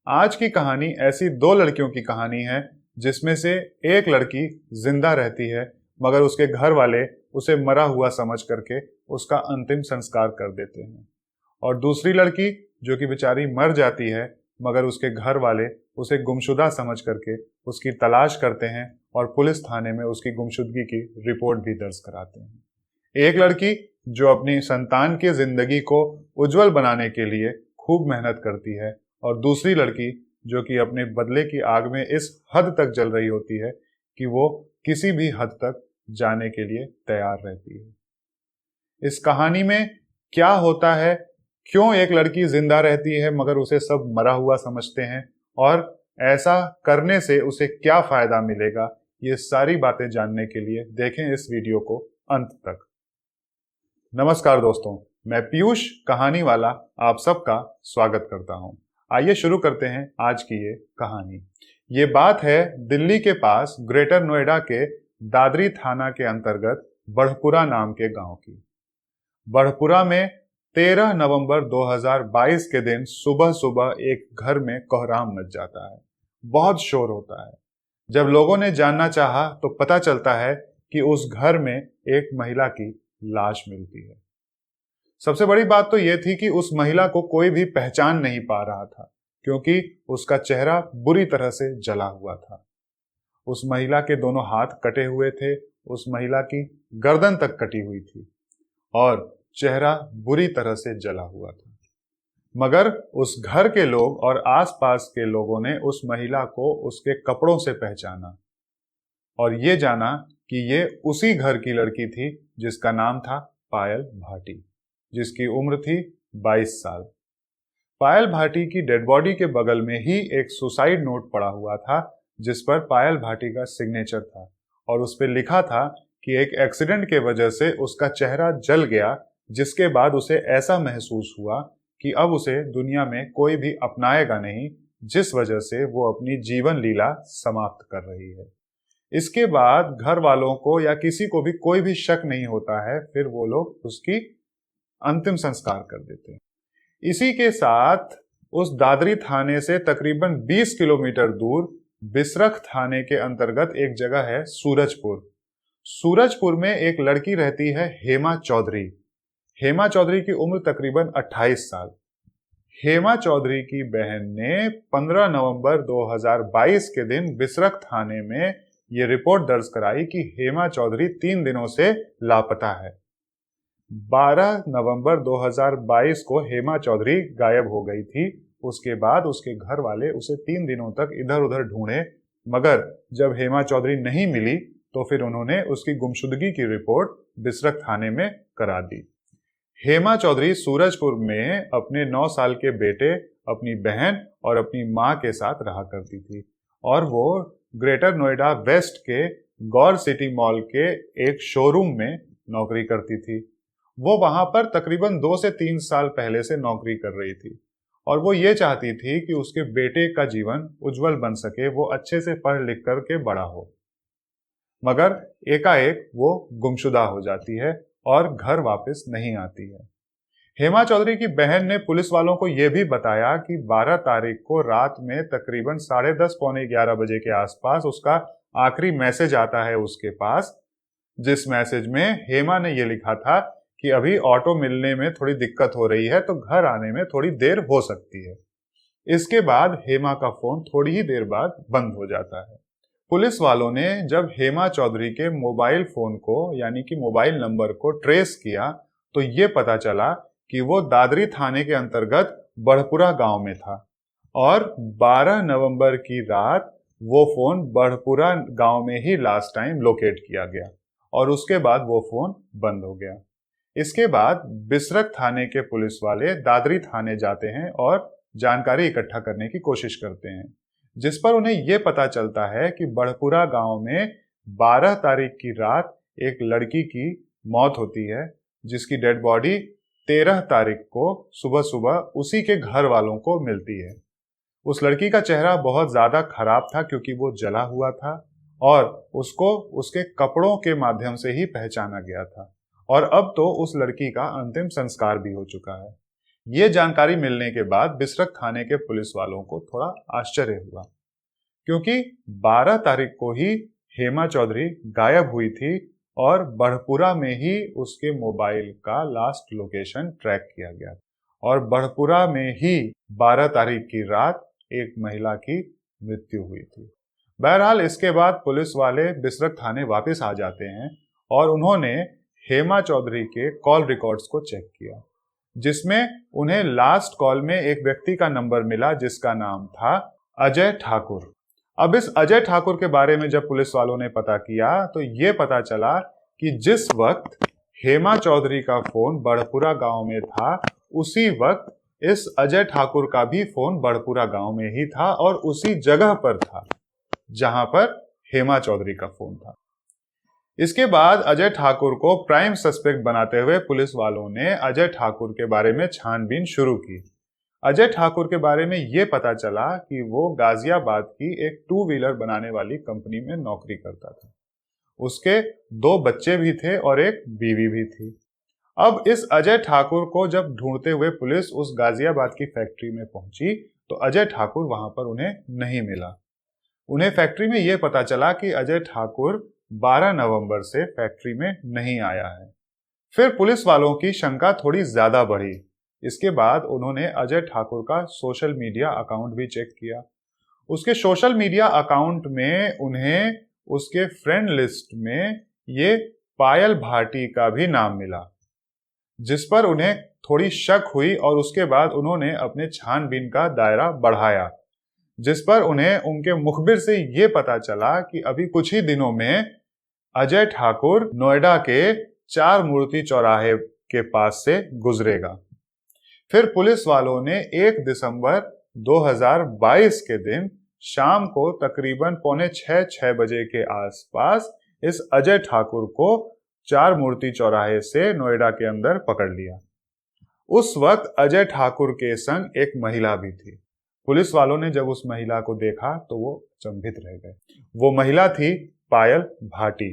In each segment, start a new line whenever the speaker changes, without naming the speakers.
आज की कहानी ऐसी दो लड़कियों की कहानी है जिसमें से एक लड़की जिंदा रहती है मगर उसके घर वाले उसे मरा हुआ समझ करके उसका अंतिम संस्कार कर देते हैं, और दूसरी लड़की जो कि बेचारी मर जाती है मगर उसके घर वाले उसे गुमशुदा समझ करके उसकी तलाश करते हैं और पुलिस थाने में उसकी गुमशुदगी की रिपोर्ट भी दर्ज कराते हैं। एक लड़की जो अपनी संतान की जिंदगी को उज्जवल बनाने के लिए खूब मेहनत करती है, और दूसरी लड़की जो कि अपने बदले की आग में इस हद तक जल रही होती है कि वो किसी भी हद तक जाने के लिए तैयार रहती है। इस कहानी में क्या होता है, क्यों एक लड़की जिंदा रहती है मगर उसे सब मरा हुआ समझते हैं, और ऐसा करने से उसे क्या फायदा मिलेगा, ये सारी बातें जानने के लिए देखें इस वीडियो को अंत तक। नमस्कार दोस्तों, मैं पीयूष कहानी वाला आप सबका स्वागत करता हूं। आइए शुरू करते हैं आज की ये कहानी। ये बात है दिल्ली के पास ग्रेटर नोएडा के दादरी थाना के अंतर्गत बढ़पुरा नाम के गांव की। बढ़पुरा में 13 नवंबर 2022 के दिन सुबह सुबह एक घर में कोहराम मच जाता है। बहुत शोर होता है। जब लोगों ने जानना चाहा तो पता चलता है कि उस घर में एक महिला की लाश मिलती है। सबसे बड़ी बात तो यह थी कि उस महिला को कोई भी पहचान नहीं पा रहा था, क्योंकि उसका चेहरा बुरी तरह से जला हुआ था। उस महिला के दोनों हाथ कटे हुए थे, उस महिला की गर्दन तक कटी हुई थी और चेहरा बुरी तरह से जला हुआ था। मगर उस घर के लोग और आसपास के लोगों ने उस महिला को उसके कपड़ों से पहचाना और ये जाना कि ये उसी घर की लड़की थी जिसका नाम था पायल भाटी, जिसकी उम्र थी 22 साल। पायल भाटी की डेड बॉडी के बगल में ही एक सुसाइड नोट पड़ा हुआ था जिस पर पायल भाटी का सिग्नेचर था, और उस पर लिखा था कि एक एक्सीडेंट के वजह से उसका चेहरा जल गया, जिसके बाद उसे ऐसा महसूस हुआ कि अब उसे दुनिया में कोई भी अपनाएगा नहीं, जिस वजह से वो अपनी जीवन लीला समाप्त कर रही है। इसके बाद घर वालों को या किसी को भी कोई भी शक नहीं होता है, फिर वो लोग उसकी अंतिम संस्कार कर देते हैं। इसी के साथ उस दादरी थाने से तकरीबन 20 किलोमीटर दूर बिसरख थाने के अंतर्गत एक जगह है सूरजपुर। सूरजपुर में एक लड़की रहती है हेमा चौधरी। हेमा चौधरी की उम्र तकरीबन 28 साल। हेमा चौधरी की बहन ने 15 नवंबर 2022 के दिन बिसरख थाने में ये रिपोर्ट दर्ज कराई कि हेमा चौधरी 3 दिनों से लापता है। 12 नवंबर 2022 को हेमा चौधरी गायब हो गई थी। उसके बाद उसके घर वाले उसे 3 दिनों तक इधर उधर ढूंढे, मगर जब हेमा चौधरी नहीं मिली तो फिर उन्होंने उसकी गुमशुदगी की रिपोर्ट बिसरख थाने में करा दी। हेमा चौधरी सूरजपुर में अपने 9 साल के बेटे, अपनी बहन और अपनी मां के साथ रहा करती थी, और वो ग्रेटर नोएडा वेस्ट के गौर सिटी मॉल के एक शोरूम में नौकरी करती थी। वो वहां पर तकरीबन 2 से 3 साल पहले से नौकरी कर रही थी, और वो ये चाहती थी कि उसके बेटे का जीवन उज्जवल बन सके, वो अच्छे से पढ़ लिख करके बड़ा हो। मगर एकाएक वो गुमशुदा हो जाती है और घर वापस नहीं आती है। हेमा चौधरी की बहन ने पुलिस वालों को यह भी बताया कि 12 तारीख को रात में तकरीबन 10:30 पौने 11 बजे के आसपास उसका आखिरी मैसेज आता है उसके पास, जिस मैसेज में हेमा ने यह लिखा था कि अभी ऑटो मिलने में थोड़ी दिक्कत हो रही है तो घर आने में थोड़ी देर हो सकती है। इसके बाद हेमा का फोन थोड़ी ही देर बाद बंद हो जाता है। पुलिस वालों ने जब हेमा चौधरी के मोबाइल फोन को यानी कि मोबाइल नंबर को ट्रेस किया तो ये पता चला कि वो दादरी थाने के अंतर्गत बढ़पुरा गांव में था, और 12 नवंबर की रात वो फोन बढ़पुरा गांव में ही लास्ट टाइम लोकेट किया गया, और उसके बाद वो फोन बंद हो गया। इसके बाद बिसरख थाने के पुलिस वाले दादरी थाने जाते हैं और जानकारी इकट्ठा करने की कोशिश करते हैं, जिस पर उन्हें यह पता चलता है कि बढ़पुरा गांव में 12 तारीख की रात एक लड़की की मौत होती है, जिसकी डेड बॉडी 13 तारीख को सुबह सुबह उसी के घर वालों को मिलती है। उस लड़की का चेहरा बहुत ज्यादा खराब था क्योंकि वो जला हुआ था, और उसको उसके कपड़ों के माध्यम से ही पहचाना गया था, और अब तो उस लड़की का अंतिम संस्कार भी हो चुका है। ये जानकारी मिलने के बाद बिसरख थाने के पुलिस वालों को थोड़ा आश्चर्य हुआ, क्योंकि 12 तारीख को ही हेमा चौधरी गायब हुई थी और बढ़पुरा में ही उसके मोबाइल का लास्ट लोकेशन ट्रैक किया गया और बढ़पुरा में ही 12 तारीख की रात एक महिला की मृत्यु हुई थी। बहरहाल इसके बाद पुलिस वाले बिसरख थाने वापस आ जाते हैं और उन्होंने हेमा चौधरी के कॉल रिकॉर्ड्स को चेक किया, जिसमें उन्हें लास्ट कॉल में एक व्यक्ति का नंबर मिला जिसका नाम था अजय ठाकुर। अब इस अजय ठाकुर के बारे में जब पुलिस वालों ने पता किया तो ये पता चला कि जिस वक्त हेमा चौधरी का फोन बढ़पुरा गांव में था, उसी वक्त इस अजय ठाकुर का भी फोन बढ़पुरा गांव में ही था और उसी जगह पर था जहां पर हेमा चौधरी का फोन था। इसके बाद अजय ठाकुर को प्राइम सस्पेक्ट बनाते हुए पुलिस वालों ने अजय ठाकुर के बारे में छानबीन शुरू की। अजय ठाकुर के बारे में यह पता चला कि वो गाजियाबाद की एक 2 व्हीलर बनाने वाली कंपनी में नौकरी करता था। उसके 2 बच्चे भी थे और एक बीवी भी थी। अब इस अजय ठाकुर को जब ढूंढते हुए पुलिस उस गाजियाबाद की फैक्ट्री में पहुंची तो अजय ठाकुर वहां पर उन्हें नहीं मिला। उन्हें फैक्ट्री में यह पता चला कि अजय ठाकुर 12 नवंबर से फैक्ट्री में नहीं आया है। फिर पुलिस वालों की शंका थोड़ी ज्यादा बढ़ी। इसके बाद उन्होंने अजय ठाकुर का सोशल मीडिया अकाउंट भी चेक किया। उसके सोशल मीडिया अकाउंट में उन्हें उसके फ्रेंड लिस्ट में ये पायल भाटी का भी नाम मिला, जिस पर उन्हें थोड़ी शक हुई और उसके बाद उन्होंने अपने छानबीन का दायरा बढ़ाया, जिस पर उन्हें उनके मुखबिर से ये पता चला कि अभी कुछ ही दिनों में अजय ठाकुर नोएडा के 4 मूर्ति चौराहे के पास से गुजरेगा। फिर पुलिस वालों ने 1 दिसंबर 2022 के दिन शाम को तकरीबन 5:45-6 बजे के आसपास इस अजय ठाकुर को 4 मूर्ति चौराहे से नोएडा के अंदर पकड़ लिया। उस वक्त अजय ठाकुर के संग एक महिला भी थी। पुलिस वालों ने जब उस महिला को देखा तो वो अचंभित रह गए। वो महिला थी पायल भाटी।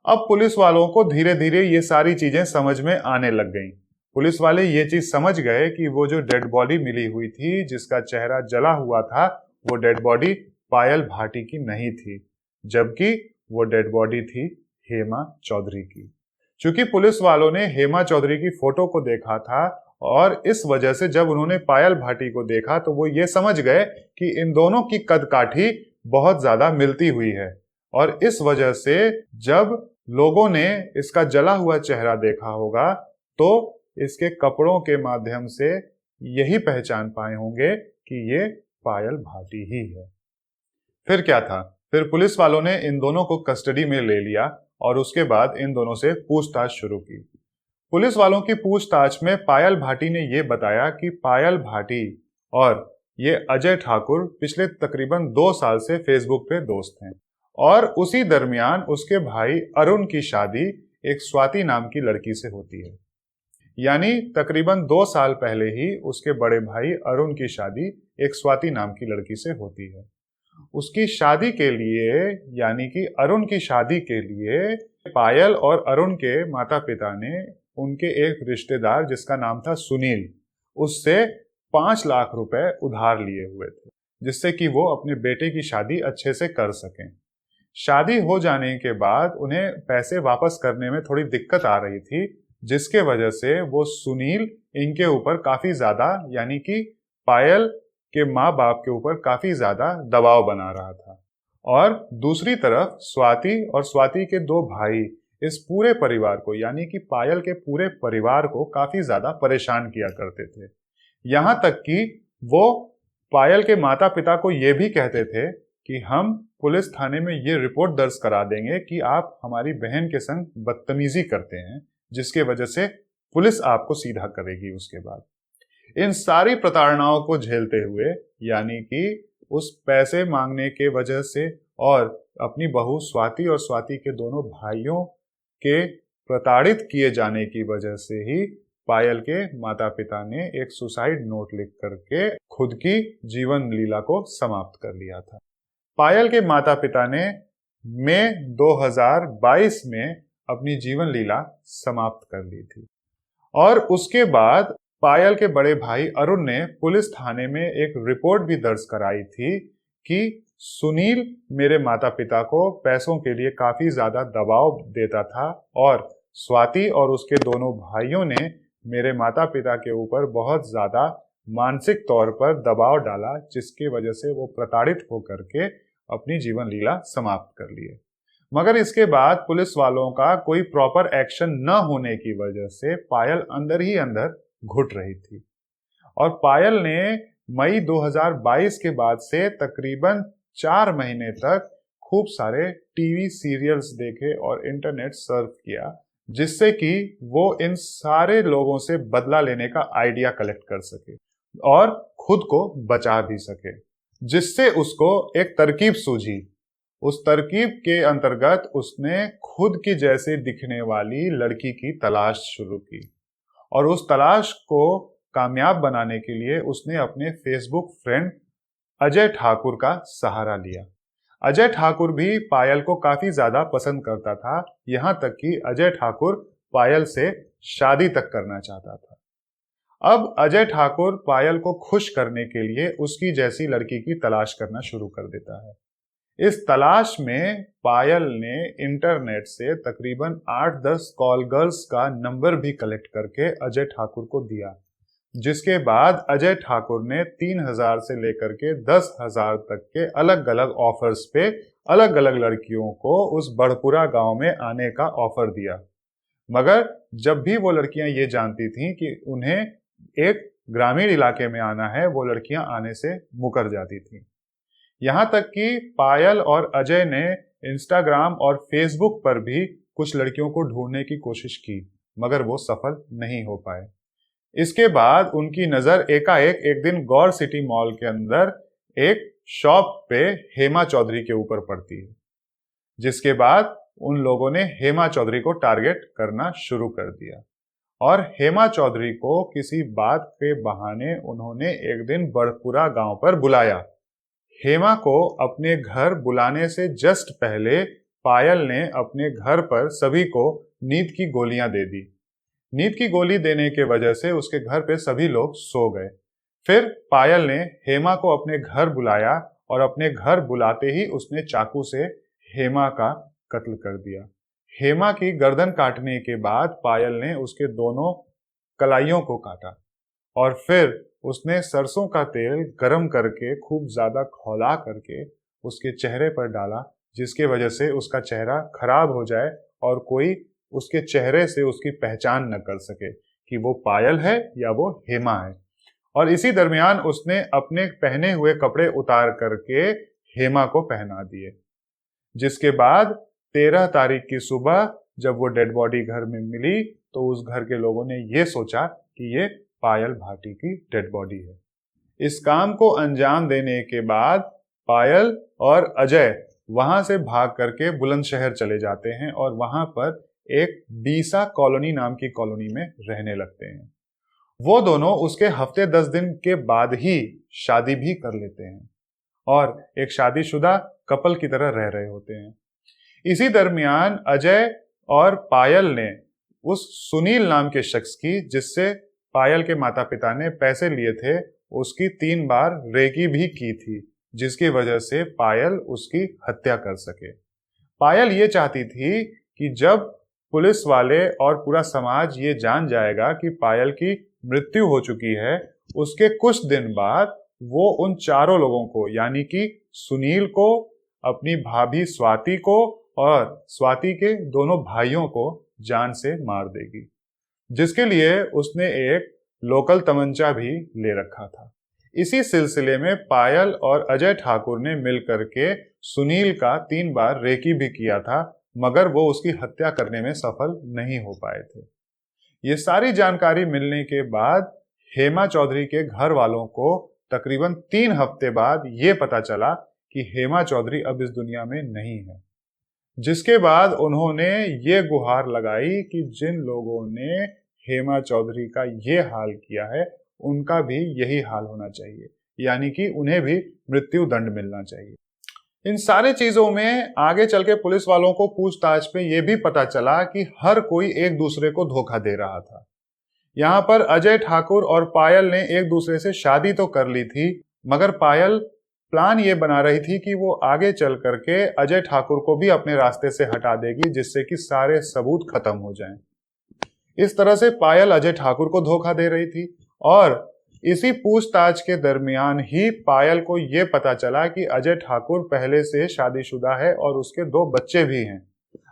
अब पुलिस वालों को धीरे धीरे ये सारी चीजें समझ में आने लग गईं। पुलिस वाले ये चीज समझ गए कि वो जो डेड बॉडी मिली हुई थी, जिसका चेहरा जला हुआ था, वो डेड बॉडी पायल भाटी की नहीं थी, जबकि वो डेड बॉडी थी हेमा चौधरी की। क्योंकि पुलिस वालों ने हेमा चौधरी की फोटो को देखा था और इस वजह से जब उन्होंने पायल भाटी को देखा तो वो ये समझ गए कि इन दोनों की कदकाठी बहुत ज्यादा मिलती हुई है और इस वजह से जब लोगों ने इसका जला हुआ चेहरा देखा होगा तो इसके कपड़ों के माध्यम से यही पहचान पाए होंगे कि ये पायल भाटी ही है। फिर क्या था? फिर पुलिस वालों ने इन दोनों को कस्टडी में ले लिया और उसके बाद इन दोनों से पूछताछ शुरू की। पुलिस वालों की पूछताछ में पायल भाटी ने यह बताया कि पायल भाटी और ये अजय ठाकुर पिछले तकरीबन 2 साल से फेसबुक पे दोस्त हैं और उसी दरमियान उसके भाई अरुण की शादी एक स्वाति नाम की लड़की से होती है। यानी तकरीबन 2 साल पहले ही उसके बड़े भाई अरुण की शादी एक स्वाति नाम की लड़की से होती है। उसकी शादी के लिए, यानी कि अरुण की शादी के लिए, पायल और अरुण के माता पिता ने उनके एक रिश्तेदार जिसका नाम था सुनील, उससे 5 लाख रुपए उधार लिए हुए थे, जिससे कि वो अपने बेटे की शादी अच्छे से कर सकें। शादी हो जाने के बाद उन्हें पैसे वापस करने में थोड़ी दिक्कत आ रही थी, जिसके वजह से वो सुनील इनके ऊपर काफी ज्यादा, यानी कि पायल के माँ बाप के ऊपर काफी ज्यादा दबाव बना रहा था। और दूसरी तरफ स्वाति और स्वाति के 2 भाई इस पूरे परिवार को, यानी कि पायल के पूरे परिवार को काफी ज्यादा परेशान किया करते थे। यहां तक कि वो पायल के माता पिता को ये भी कहते थे कि हम पुलिस थाने में ये रिपोर्ट दर्ज करा देंगे कि आप हमारी बहन के संग बदतमीजी करते हैं, जिसके वजह से पुलिस आपको सीधा करेगी। उसके बाद इन सारी प्रताड़नाओं को झेलते हुए, यानी कि उस पैसे मांगने के वजह से और अपनी बहू स्वाति और स्वाति के दोनों भाइयों के प्रताड़ित किए जाने की वजह से ही पायल के माता पिता ने एक सुसाइड नोट लिख करके खुद की जीवन लीला को समाप्त कर लिया था। पायल के माता पिता ने मई 2022 में अपनी जीवन लीला समाप्त कर ली थी और उसके बाद पायल के बड़े भाई अरुण ने पुलिस थाने में एक रिपोर्ट भी दर्ज कराई थी कि सुनील मेरे माता पिता को पैसों के लिए काफी ज्यादा दबाव देता था और स्वाति और उसके दोनों भाइयों ने मेरे माता पिता के ऊपर बहुत ज्यादा मानसिक तौर पर दबाव डाला, जिसकी वजह से वो प्रताड़ित होकर के अपनी जीवन लीला समाप्त कर लिए। मगर इसके बाद पुलिस वालों का कोई प्रॉपर एक्शन न होने की वजह से पायल अंदर ही अंदर घुट रही थी और पायल ने मई 2022 के बाद से तकरीबन 4 महीने तक खूब सारे टीवी सीरियल्स देखे और इंटरनेट सर्फ किया, जिससे कि वो इन सारे लोगों से बदला लेने का आइडिया कलेक्ट कर सके और खुद को बचा भी सके, जिससे उसको एक तरकीब सूझी। उस तरकीब के अंतर्गत उसने खुद की जैसे दिखने वाली लड़की की तलाश शुरू की और उस तलाश को कामयाब बनाने के लिए उसने अपने फेसबुक फ्रेंड अजय ठाकुर का सहारा लिया। अजय ठाकुर भी पायल को काफी ज्यादा पसंद करता था, यहां तक कि अजय ठाकुर पायल से शादी तक करना चाहता था। अब अजय ठाकुर पायल को खुश करने के लिए उसकी जैसी लड़की की तलाश करना शुरू कर देता है। इस तलाश में पायल ने इंटरनेट से तकरीबन 8-10 कॉल गर्ल्स का नंबर भी कलेक्ट करके अजय ठाकुर को दिया, जिसके बाद अजय ठाकुर ने 3,000 से लेकर के 10,000 तक के अलग अलग ऑफर्स पे अलग अलग लड़कियों को उस बड़पुरा गांव में आने का ऑफर दिया। मगर जब भी वो लड़कियां ये जानती थीं कि उन्हें एक ग्रामीण इलाके में आना है, वो लड़कियां आने से मुकर जाती थीं। यहां तक कि पायल और अजय ने इंस्टाग्राम और फेसबुक पर भी कुछ लड़कियों को ढूंढने की कोशिश की, मगर वो सफल नहीं हो पाए। इसके बाद उनकी नजर एकाएक एक दिन गौर सिटी मॉल के अंदर एक शॉप पे हेमा चौधरी के ऊपर पड़ती है, जिसके बाद उन लोगों ने हेमा चौधरी को टारगेट करना शुरू कर दिया और हेमा चौधरी को किसी बात के बहाने उन्होंने एक दिन बड़पुरा गांव पर बुलाया। हेमा को अपने घर बुलाने से जस्ट पहले पायल ने अपने घर पर सभी को नींद की गोलियां दे दी। नींद की गोली देने के वजह से उसके घर पे सभी लोग सो गए। फिर पायल ने हेमा को अपने घर बुलाया और अपने घर बुलाते ही उसने चाकू से हेमा का कत्ल कर दिया। हेमा की गर्दन काटने के बाद पायल ने उसके दोनों कलाइयों को काटा और फिर उसने सरसों का तेल गरम करके खूब ज्यादा खौला करके उसके चेहरे पर डाला, जिसके वजह से उसका चेहरा खराब हो जाए और कोई उसके चेहरे से उसकी पहचान न कर सके कि वो पायल है या वो हेमा है। और इसी दरमियान उसने अपने पहने हुए कपड़े उतार करके हेमा को पहना दिए, जिसके बाद 13 तारीख की सुबह जब वो डेड बॉडी घर में मिली तो उस घर के लोगों ने ये सोचा कि ये पायल भाटी की डेड बॉडी है। इस काम को अंजाम देने के बाद पायल और अजय वहां से भाग करके बुलंदशहर चले जाते हैं और वहां पर एक बीसा कॉलोनी नाम की कॉलोनी में रहने लगते हैं। वो दोनों उसके हफ्ते 10 दिन के बाद ही शादी भी कर लेते हैं और एक शादीशुदा कपल की तरह रह रहे होते हैं। इसी दरमियान अजय और पायल ने उस सुनील नाम के शख्स की, जिससे पायल के माता पिता ने पैसे लिए थे, उसकी 3 बार रेकी भी की थी, जिसकी वजह से पायल उसकी हत्या कर सके। पायल ये चाहती थी कि जब पुलिस वाले और पूरा समाज ये जान जाएगा कि पायल की मृत्यु हो चुकी है, उसके कुछ दिन बाद वो उन चारों लोगों को, यानी कि सुनील को, अपनी भाभी स्वाति को और स्वाति के दोनों भाइयों को जान से मार देगी, जिसके लिए उसने एक लोकल तमंचा भी ले रखा था। इसी सिलसिले में पायल और अजय ठाकुर ने मिलकर के सुनील का 3 बार रेकी भी किया था, मगर वो उसकी हत्या करने में सफल नहीं हो पाए थे। ये सारी जानकारी मिलने के बाद हेमा चौधरी के घर वालों को तकरीबन 3 हफ्ते बाद ये पता चला कि हेमा चौधरी अब इस दुनिया में नहीं है, जिसके बाद उन्होंने ये गुहार लगाई कि जिन लोगों ने हेमा चौधरी का ये हाल किया है उनका भी यही हाल होना चाहिए, यानी कि उन्हें भी मृत्यु दंड मिलना चाहिए। इन सारे चीजों में आगे चल के पुलिस वालों को पूछताछ में यह भी पता चला कि हर कोई एक दूसरे को धोखा दे रहा था। यहाँ पर अजय ठाकुर और पायल ने एक दूसरे से शादी तो कर ली थी, मगर पायल प्लान ये बना रही थी कि वो आगे चल करके अजय ठाकुर को भी अपने रास्ते से हटा देगी, जिससे कि सारे सबूत खत्म हो जाएं। इस तरह से पायल अजय ठाकुर को धोखा दे रही थी और इसी पूछताछ के दरमियान ही पायल को यह पता चला कि अजय ठाकुर पहले से शादीशुदा है और उसके 2 बच्चे भी हैं।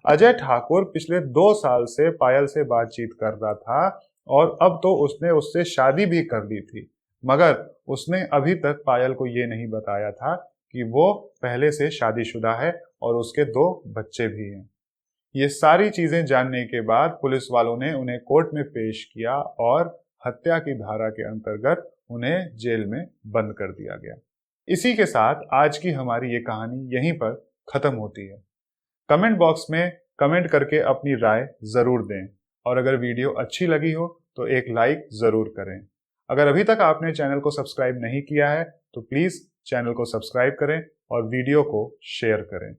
अजय ठाकुर पिछले 2 साल से पायल से बातचीत कर रहा था और अब तो उसने उससे शादी भी कर ली थी, मगर उसने अभी तक पायल को यह नहीं बताया था कि वो पहले से शादीशुदा है और उसके 2 बच्चे भी हैं। ये सारी चीजें जानने के बाद पुलिस वालों ने उन्हें कोर्ट में पेश किया और हत्या की धारा के अंतर्गत उन्हें जेल में बंद कर दिया गया। इसी के साथ आज की हमारी ये कहानी यहीं पर खत्म होती है। कमेंट बॉक्स में कमेंट करके अपनी राय जरूर दें और अगर वीडियो अच्छी लगी हो तो एक लाइक जरूर करें। अगर अभी तक आपने चैनल को सब्सक्राइब नहीं किया है तो प्लीज चैनल को सब्सक्राइब करें और वीडियो को शेयर करें।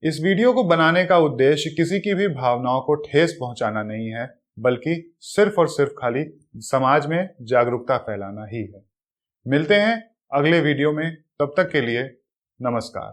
इस वीडियो को बनाने का उद्देश्य किसी की भी भावनाओं को ठेस पहुंचाना नहीं है, बल्कि सिर्फ और सिर्फ खाली समाज में जागरूकता फैलाना ही है। मिलते हैं अगले वीडियो में, तब तक के लिए नमस्कार।